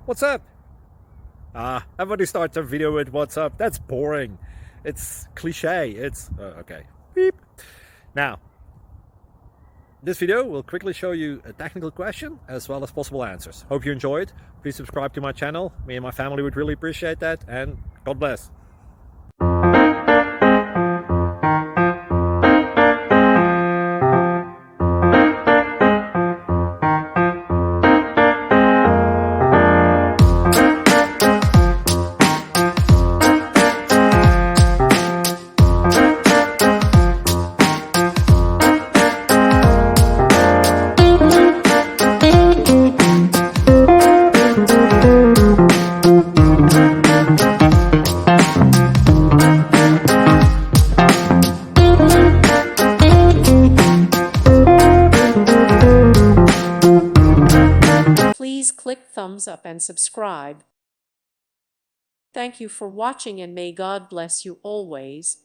What's up? Everybody starts a video with what's up. That's boring. It's cliche. It's okay. Beep. Now, this video will quickly show you a technical question as well as possible answers. Hope you enjoyed. Please subscribe to my channel. Me and my family would really appreciate that, and God bless. Please click thumbs up and subscribe. Thank you for watching, and may God bless you always.